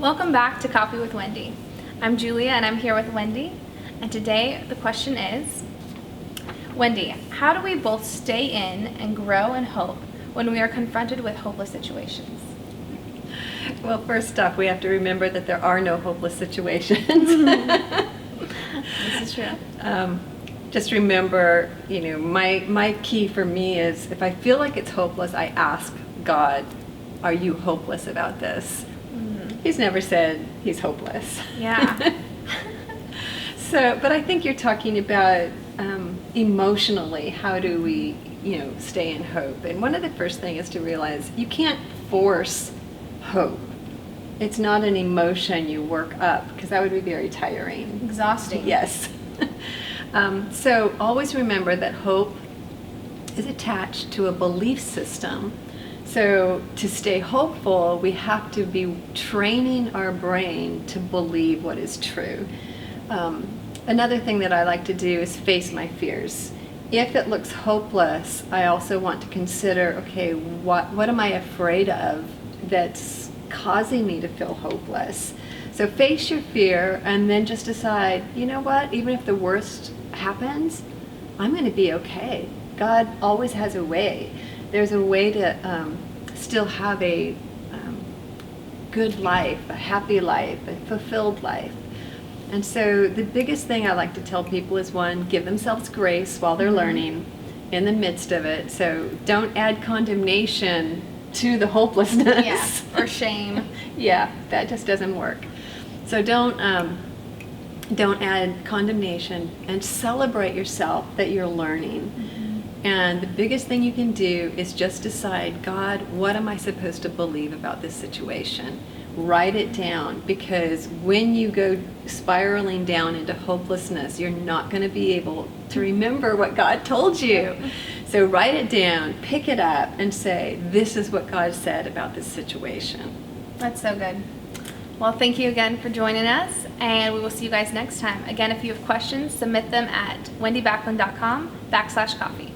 Welcome back to Coffee with Wendy. I'm Julia and I'm here with Wendy. And today the question is, Wendy, how do we both stay in and grow in hope when we are confronted with hopeless situations? Well, first off, we have to remember that there are no hopeless situations. This is true. Just remember, my key for me is if I feel like it's hopeless, I ask God, are you hopeless about this? He's never said he's hopeless. Yeah. But I think you're talking about emotionally, how do we, stay in hope? And one of the first things is to realize you can't force hope. It's not an emotion you work up, because that would be very tiring. Exhausting. Yes. So always remember that hope is attached to a belief system. So to stay hopeful, we have to be training our brain to believe what is true. Another thing that I like to do is face my fears. If it looks hopeless, I also want to consider, okay, what am I afraid of that's causing me to feel hopeless? So face your fear and then just decide, you know what, even if the worst happens, I'm going to be okay. God always has a way. There's a way to still have a good life, a happy life, a fulfilled life. And so the biggest thing I like to tell people is, one, give themselves grace while they're learning in the midst of it. So don't add condemnation to the hopelessness. Yeah, or shame. Yeah, that just doesn't work. So don't add condemnation, and celebrate yourself that you're learning. And the biggest thing you can do is just decide, God, what am I supposed to believe about this situation? Write it down, because when you go spiraling down into hopelessness, you're not going to be able to remember what God told you. So write it down, pick it up, and say, this is what God said about this situation. That's so good. Well, thank you again for joining us, and we will see you guys next time. Again, if you have questions, submit them at wendybacklund.com/coffee.